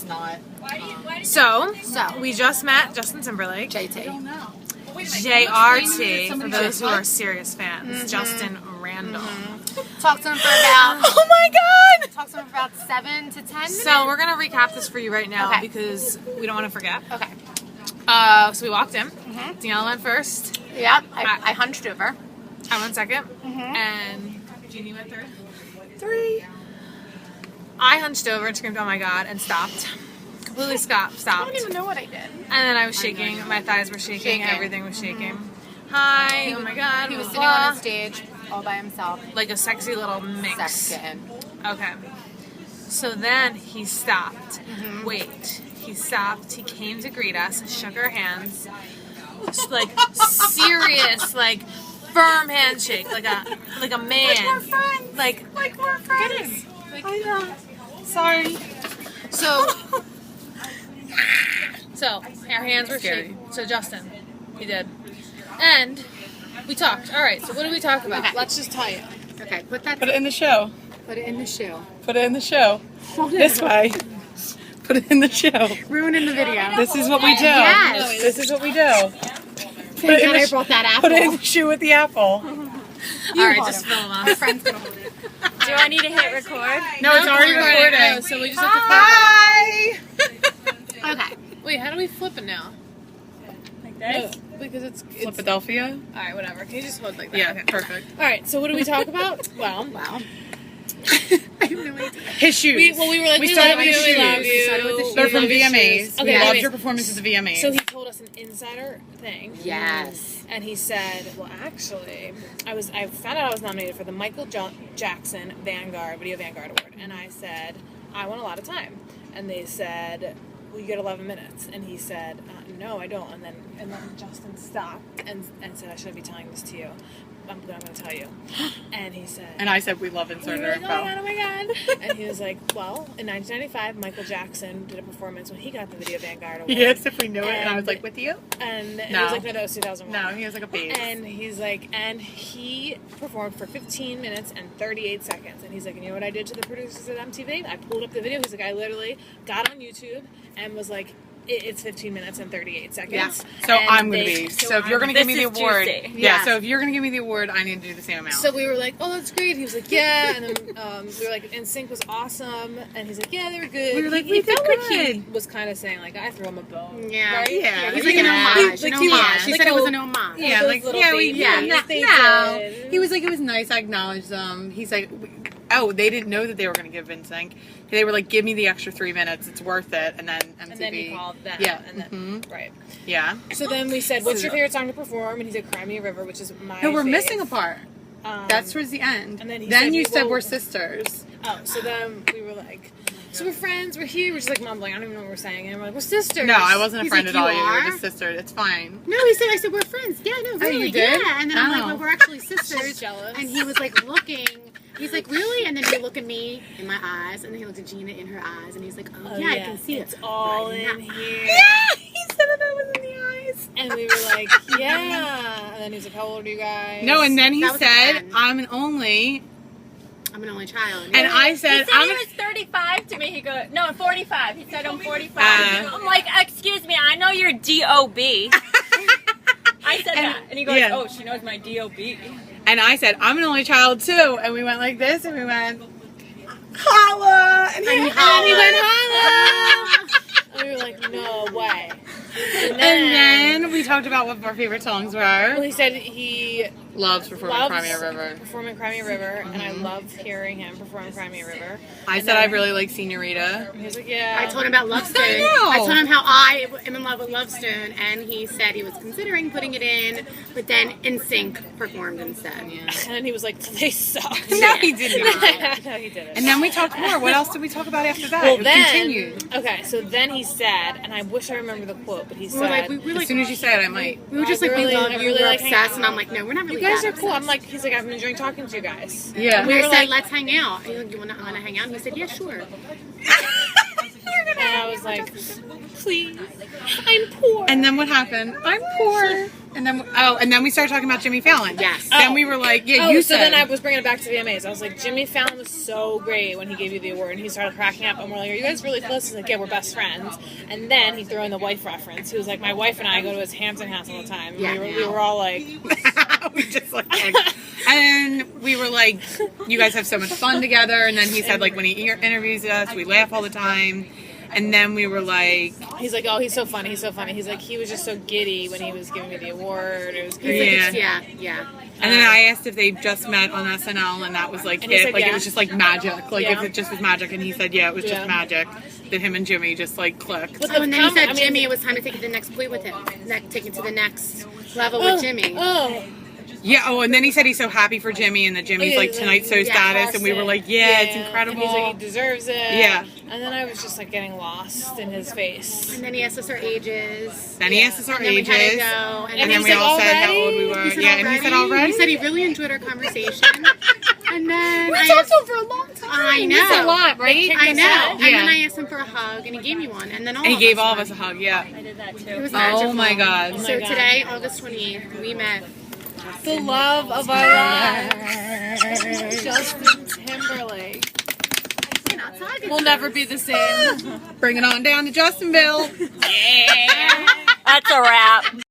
not. So, we just met Justin Timberlake. JT. JRT, for those who are serious fans. Justin Randall. Talked to him for about... Oh my god! Talked to him for about 7 to 10 minutes. So, we're going to recap this for you right now Okay. because we don't want to forget. Okay. So we walked in. Daniela went first. Yep. I hunched over. I went second. And Jeannie went third. 3. I hunched over and screamed, "Oh my god," and stopped. Completely stopped. I don't even know what I did. And then I was shaking. My thighs were shaking. Everything was shaking. Hi. Oh my god. He was blah, sitting blah. on the stage all by himself. Like a sexy little mix. Sex kitten. Okay. So then he stopped. Wait. He stopped. He came to greet us. Shook our hands. Like serious, like firm handshake, like a man. Like we're friends. Like we're friends. Like, I know. Sorry. So our hands were shaking. So Justin, he did, and we talked. All right. So what did we talk about? Okay. Let's just tell you. Okay, put it in the show. Put it in the show. Put it in the show. This way. Put it in the show. Ruining the video. This is what we do. Yes. This is what we do. Thank God I brought that apple. Put it in the shoe with the apple. All right, just film us. My friend's gonna hold it. Do I need to hit record? No, it's already recording. Oh, so we just have to flip Hi. Okay. it. Wait, how do we flip it now? Like this? No, because it's Philadelphia. all right. Whatever. Can you just hold it like that? Yeah, Okay. perfect. All right. So what do we talk about? Well, Wow. I have no idea. His shoes. we were like, we started love with you, the we love shoes. you. We started with the They're shoes. from We love your VMAs. shoes. We Okay, loved anyways. your performances at VMAs. So he told us an insider thing. Yes. And he said, well, actually, I found out I was nominated for the Michael Jackson Video Vanguard Award. And I said, I want a lot of time. And they said, well, you get 11 minutes. And he said, no, I don't. And then Justin stopped and said, I shouldn't be telling this to you. I'm going to tell you. And he said... And I said we love we inserter were like, info. oh my god. And he was like, well, in 1995, Michael Jackson did a performance when he got the Video Vanguard Award. He asked if we knew it, and I was like, with you? And he No. was like, no, that was 2001. No, he has like a base. And he's like, and he performed for 15 minutes and 38 seconds. And he's like, and you know what I did to the producers at MTV? I pulled up the video. He's like, I literally got on YouTube and was like, it's 15 minutes and 38 seconds. Yeah. So And I'm going to be. So if you're going to give me the This is award. juicy. Yeah, so if you're going to give me the award, I need to do the same amount. So we were like, oh, that's great. He was like, yeah. And then we were like, NSYNC was awesome. And he's like, yeah, they were good. We were like, he we did felt like he good. was kind of saying, like, I threw him a bone. Yeah. Right? Yeah. He's Like, like an homage. like An he was- homage. She like said it was a- an homage. Yeah, those like, little yeah, baby no, they no. did. He was like, it was nice. I acknowledged them. He's like, oh, they didn't know that they were going to give NSYNC. They were like, give me the extra 3 minutes. It's worth it. And then MTV. And then he called them. Yeah. And then, right. Yeah. So then we said, what's your favorite song to perform? And he said, Cry Me a River, which is my No, we're fave. missing a part. That's towards the end. and then he then said you we said will- we're sisters. Oh, so then we were like, so we're friends, we're here, we're just like mumbling, I don't even know what we're saying. And we're like, we're sisters. No, I wasn't a He's friend like, at all. you You were are? just sisters. It's fine. No, he said, I said, we're friends. Yeah, no, really. you did? Yeah. And then I'm like, Oh. well, we're actually sisters. She's jealous. And he was like looking. He's like, really? And then he looked at me in my eyes. And then he looked at Gina in her eyes. And he's like, oh, yeah, I can see it's it. all right in now. here. Yeah, he said that was in the eyes. And we were like, yeah. And then he's like, how old are you guys? No, and then he That was the said, end. I'm an only. I'm an only child. And I He said, said he was 35 to me. He goes, no, 45. He said I'm 45. I'm like, excuse me, I know your D.O.B. I said that. And he goes, yeah. oh, she knows my D.O.B. And I said, I'm an only child too. And we went like this, and we went, holla! And he went, holla! And we were like, no way. And then we talked about what our favorite songs Well, were. he said he Loves performing loves Cry Me a River. performing Cry Me a River, and I loved hearing him perform Cry Me a River. I And said I then really like Senorita. He was like, yeah. I told him about Love Stone. know. I told him how I am in love with Love Stone, and he said he was considering putting it in, but then NSYNC performed instead. And then he was like, they suck. No, he did not. No, he didn't. And then we talked more. What else did we talk about after that? well, It then, continued. okay, so then he said, and I wish I remember the quote, but he We said, were like, we were As like, soon as you say it, I might. we were just like, I really- we love I you, really we're like hanging obsessed, out. and I'm like, no, we're not really you guys that are cool. obsessed. I'm like, he's like, I've been enjoying talking to you guys. Yeah. We were said, like- let's hang out. Are you like, you want to hang out? And he said, yeah, sure. And I was like, please, I'm poor. And then what happened? I'm poor. And then we started talking about Jimmy Fallon. Yes. Then we were like, you so said. then I was bringing it back to the VMAs. I was like, Jimmy Fallon was so great when he gave you the award, and he started cracking up, and we're like, are you guys really close? He's like, yeah, we're best friends. And then he threw in the wife reference. He was like, my wife and I go to his Hampton house all the time. And Yeah, we were all like, we just like, and we were like, you guys have so much fun together. And then he said, like, when he interviews us, we laugh all the time. And then we were like, he's like, oh, he's so funny. He's like, he was just so giddy when he was giving me the award. It was great. Yeah. And then I asked if they just met on SNL, and that was like And he it. said Like yeah. it was just like magic. Like if it just was magic, and he said yeah, it was Yeah. just magic. That him and Jimmy just like clicked. But Oh, and then he said, I mean- Jimmy, it was time to take it to the next point with him. Take it to the next level with Jimmy. Oh, Yeah. Oh, and then he said he's so happy for Jimmy, and that Jimmy's like Tonight Show status, and we were like, yeah, it's incredible. And he's like, he deserves it. Yeah. And then I was just like getting lost in his face. And then he asked us our ages. Then he asked us our And then we ages, had to go. and then he we said all said how already? old we were. He said Yeah, and he said already. He said he really enjoyed our conversation. And then We I talked asked, to him for a long time. I know. That's a lot, right? I know. And Yeah. then I asked him for a hug, and he gave me one. And then And he gave all of one. us a hug. Yeah. I did that too. It was magical. Oh my God. So God. today, August 28th, we met. The love of our lives. Justin Timberlake. We'll never be the same. Bring it on down to Justinville. That's a wrap.